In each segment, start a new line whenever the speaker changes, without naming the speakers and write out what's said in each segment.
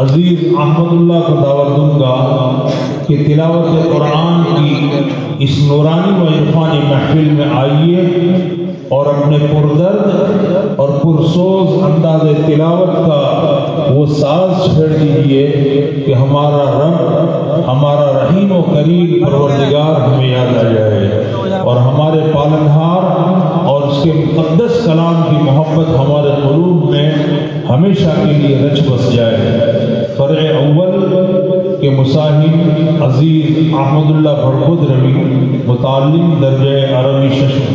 अजीज अहमदुल्लाह को दावत दूंगा कि तिलावत कुरान की इस नूरानी व इरफानी महफिल में आइए और अपने पुरदर्द और पुरसोज अंदाज तिलावत का वो साज छेड़ दीजिए कि हमारा रब, हमारा रहीम व करीम परवरदिगार हमें याद आ जाए और हमारे पालनहार और उसके मुक़द्दस कलाम की मोहब्बत हमारे क़ुलूब में हमेशा के लिए रच बस जाए। फ़र्ए अव्वल के मुसाहिब अजीज अहमदुल्लाह भरखुद रवी मुताल्लिम दर्जे अरबी शशम।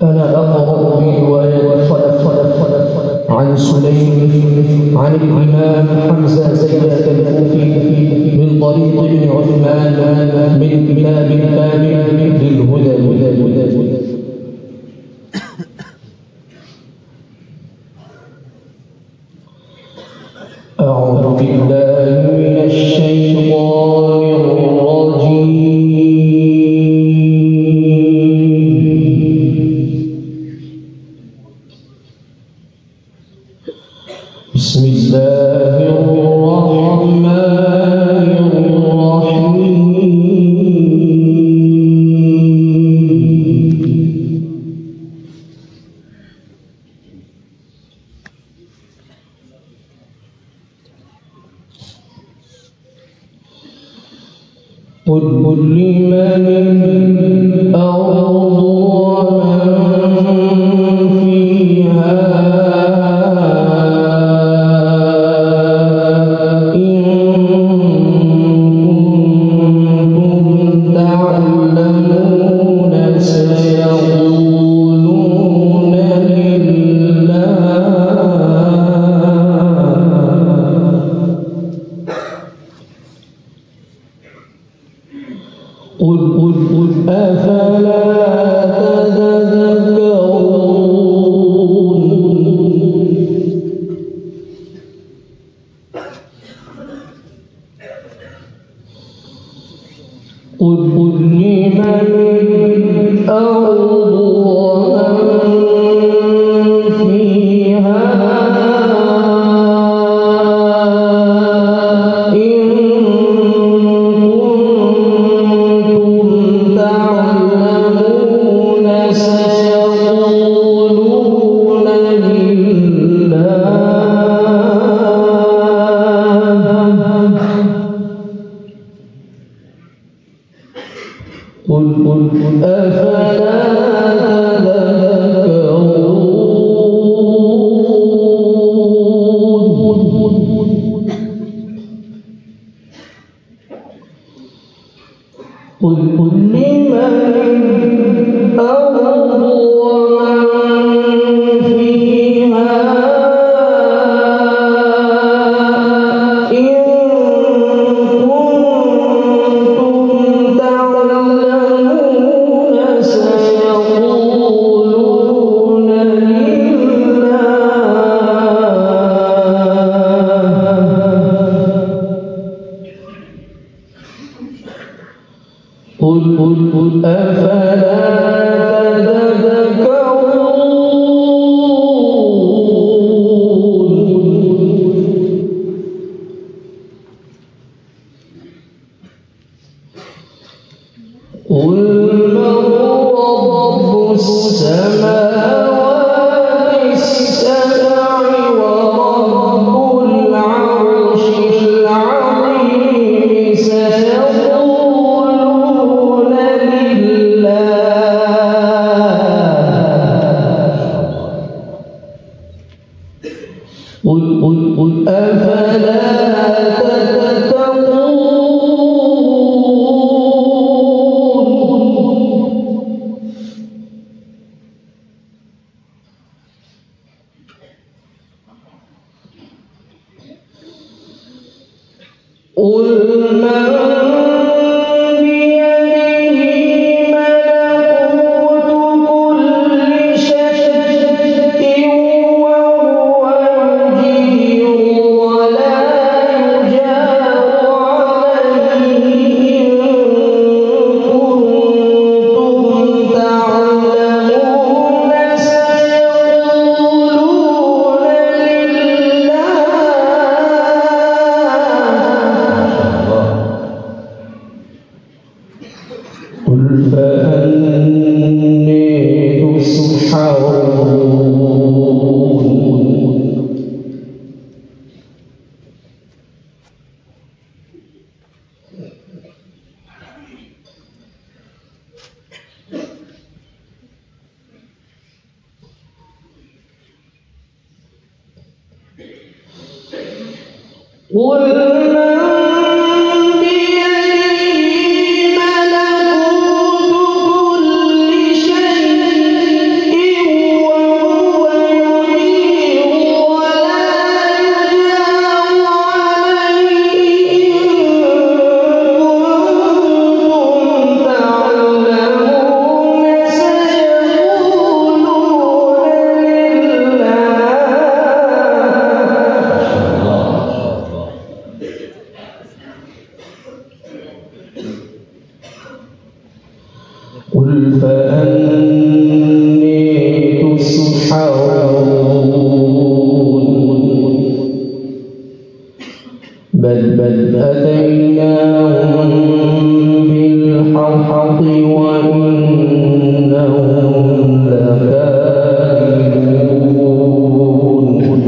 أنا أقرأ برواية خلف عن سليم عن الإمام حمزة زيات الكوفي من طريق ابن عثمان من كتاب كامل للهدى. أعوذ بالله من الشيطان الرجيم. بسم الله الرحمن الرحيم. قل لمن الأرض ومن فيها قل أفلا تذكرون قل لمن الأرض ومن فيها قل أفلا تذكرون قل لمن الأرض ومن فيها قل أفلا تذكرون قل من رب السماوات السبع ورب العرش العظيم سيقولون قل أفلا تتقون قل من بيده ملكوت كل شيء وهو يجير ولا يجار عليه إن كنتم تعلمون سيقولون قل من بيده ملكوت كل شيء وهو يجير ولا يجار عليه قل فأني تسحرون بل أتيناهم بالحق وإنهم لكاذبون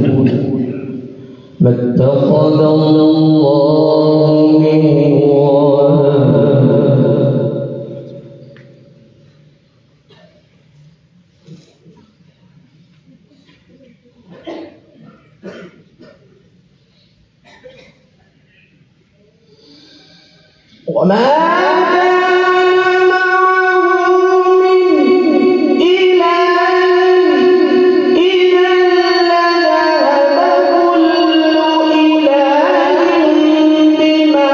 ما اتخذ الله من ولد وما كان معه من إله إذا لذهب كل إله بما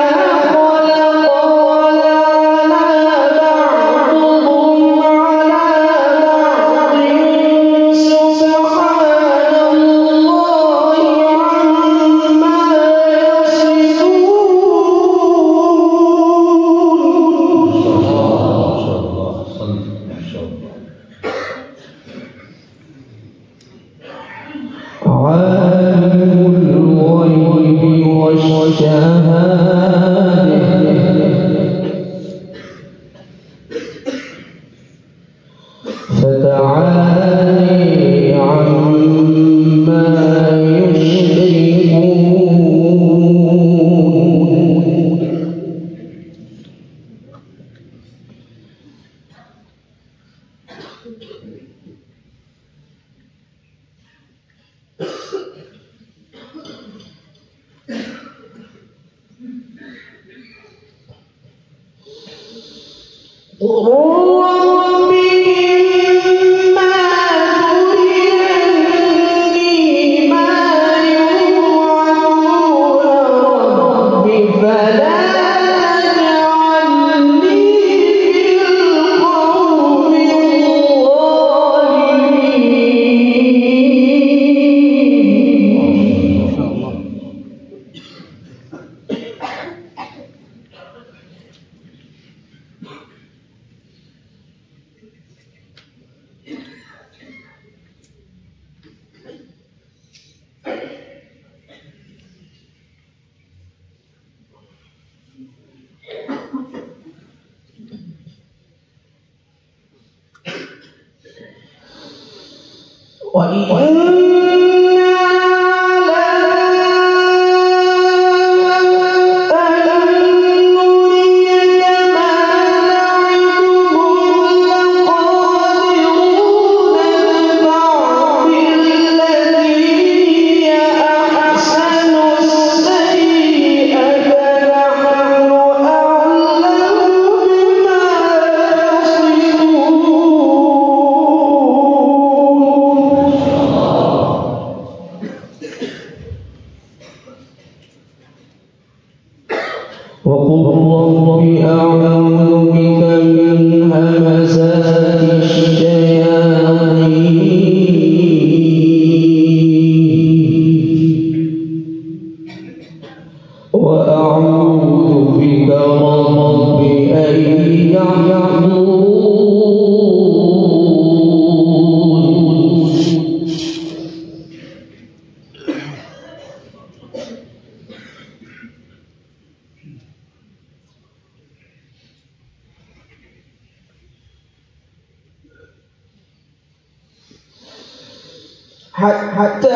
خلق ولعلى بعضهم على بعض سبحان الله عما عالم الغيب والشهادة فتعالي عما يشركون قل ربهم ما تريني ما يوعدون رب فلا تجعلني في القوم الظالمين. وقل رب أعوذ بك من همزات الشياطين وأعوذ بك رب أن يحضرون حتى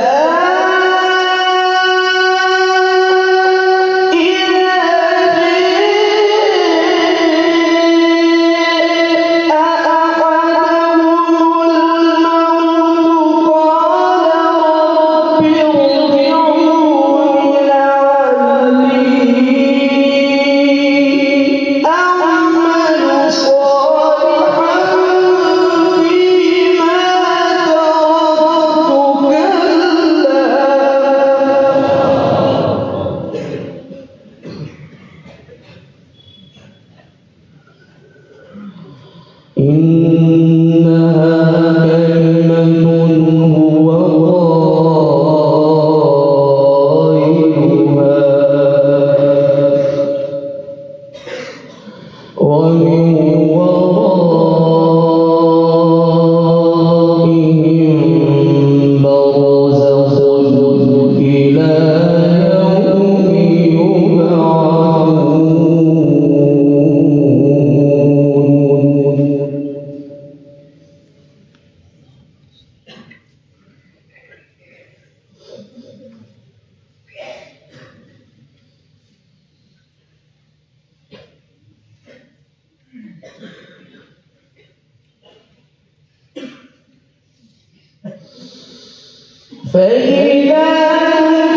فإذا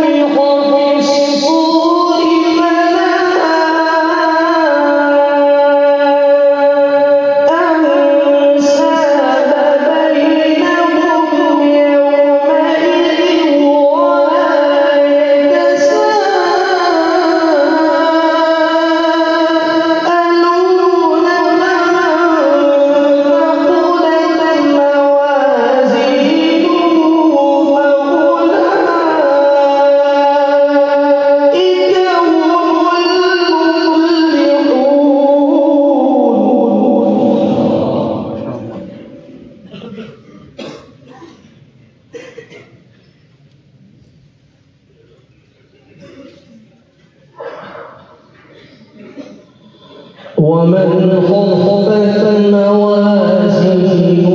نفخ في الصور فلا أنساب بينهم يومئذ ولا يتساءلون ومن خفت موازينه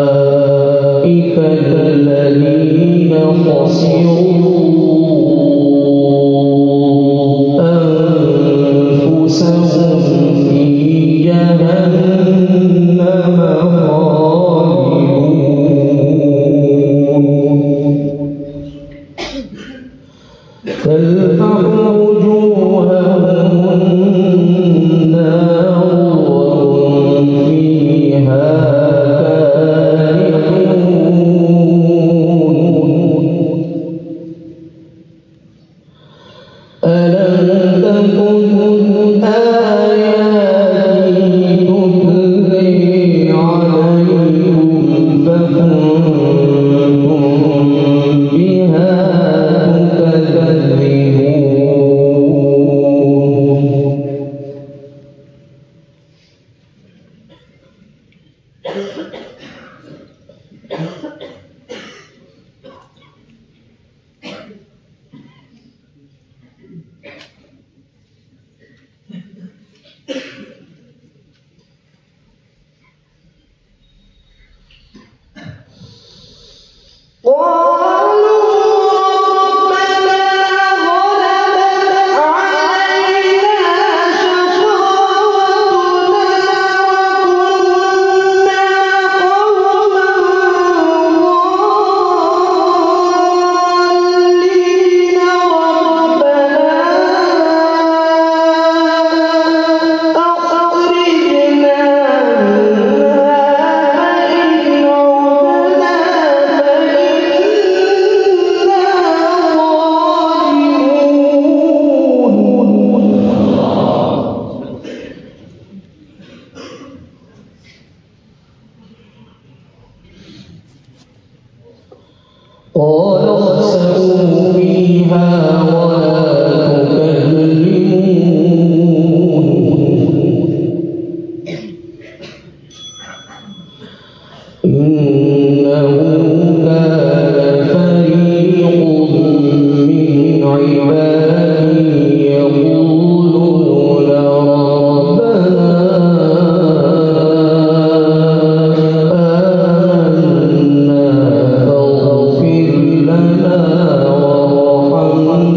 فأولئك الذين خسروا أنفسهم في جهنم تلفح وجوههم النار وهم فيها كارهون ألم تكن آياتي تتلي عليكم فكنتم بها قال اخسئوا فيها ولا تكلمون إنه كان فريق من عبادي يقولون ربنا آمنا فاغفر لنا وارحمنا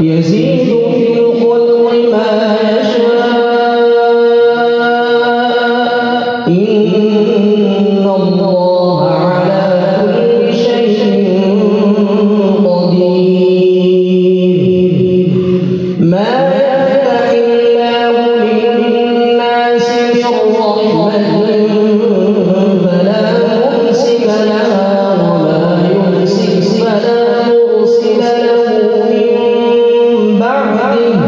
يزيد في الخلق ما يفتح الله للناس من رحمة فلا ممسك لها وما يمسك فلا مرسل له من بعده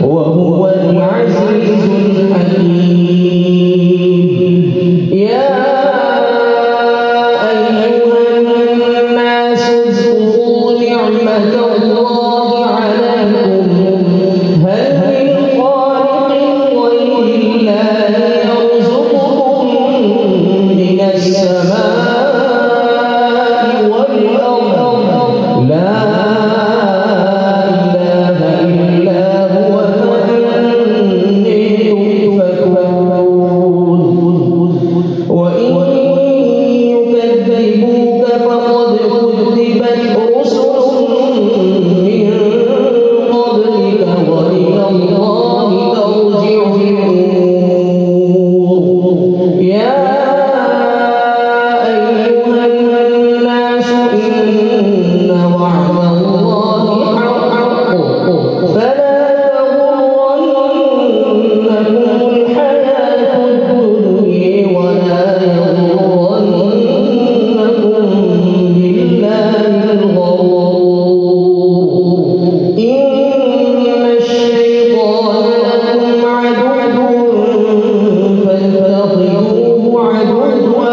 وهو العزيز الحكيم. يا أيها الناس اذكروا نعمة الله عليكم هل من خالق غير الله يرزقكم من السماء والأرض لا إله إلا هو فأني تؤفكون. وإن يكذبوك فقد كذبت رسل من قبلك وإلى الله ترجع الأمور. يا أيها الناس إن وعد الله حق فلا تغرنكم الحياة الدنيا ولا يغرنكم بالله الغرور. إن الشيطان لكم عدو فاتخذوه عدوا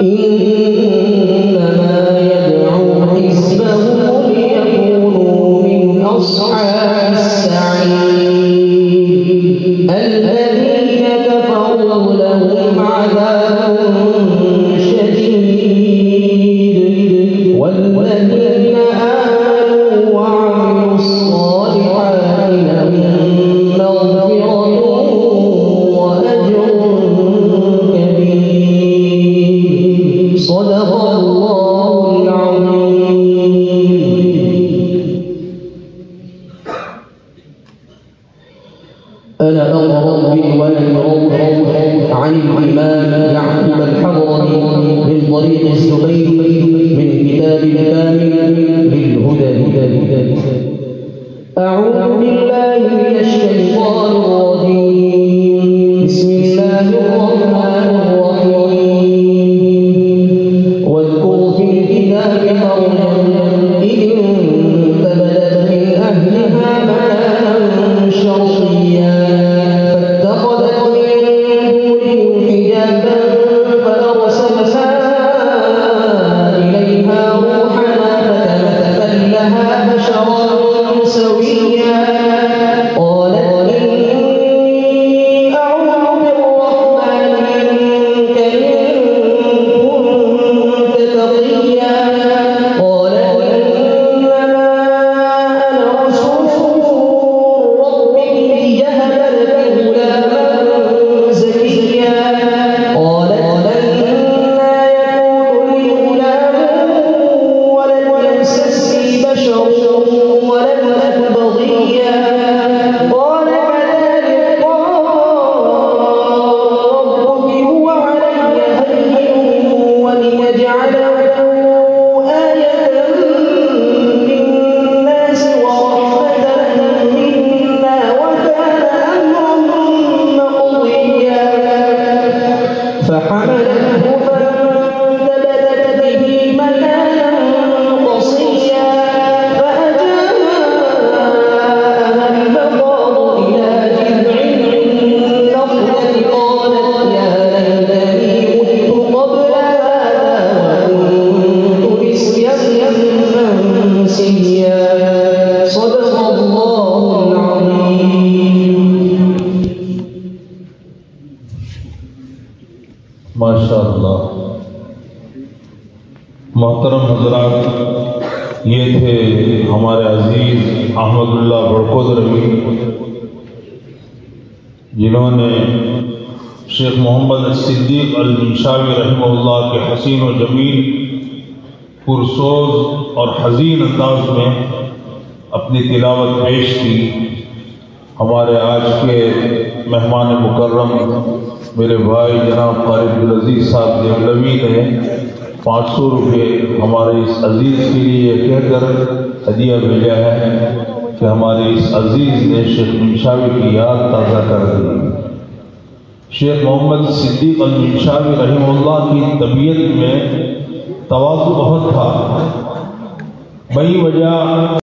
إنما يدعو حزبه ليكونوا من أصحاب السعير. الذين كفروا لهم عذاب شديد والذين آمنوا وعملوا الصالحات لهم مغفرة وأجر كبير. صدق الله العظيم. أنا أرغب بالوالد عن الإمام يعقوب الحضرمي من طريق الزبير من كتاب الكامل للهدى. أعوذ بالله من الشيطان الرجيم. بسم الله الرحمن الرحيم. واذكر في الكتاب مريم إذ انتبذت من أهلها مكانا شرقيا فاتخذت من دونهم حجابا فأرسلنا إليها روحنا فتمثل لها بشرا سويا. قالت إني أعوذ بالرحمن منك إن كنت تقيا. قال إنما أنا رسول ربك ليهب لك غلاما زكيا. قالت أنى يكون لي غلام ولم يمسسني بشر ولم أك بغيا. قال كذلك ربك هو علي هين ولنجعله آية للناس ورحمة منا وكان أمرا مقضيا. فحملته فانتبذت به مكانا قصيا فأجاءها المخاض إلى جذع النخلة قالت يا ليتني مت قبل هذا وكنت نسيا منسيا. صدق الله العظيم.
माशाअल्लाह। मोहतरम हजरात, ये थे हमारे अजीज अहमदुल्लाह बड़कोदरवी, जिन्होंने शेख मोहम्मद सिद्दीक अल-मिंशावी रहमहुल्लाह के हसीन व जमील पुरसोज और हजीन अंदाज में अपनी तिलावत पेश की। हमारे आज के मेहमान मुकर्रम मेरे भाई जनाब कारी अब्दुल अजीज साहब देवलवी ने 500 रुपये हमारे इस अजीज के लिए कहकर हदिया भेजा है कि हमारे इस अजीज़ ने शेख मिंशावी की याद ताज़ा कर दी। शेख मोहम्मद सिद्दीक अल मिंशावी रहमतुल्लाह की तबीयत में तवाज़ु बहुत था। बड़ी वजह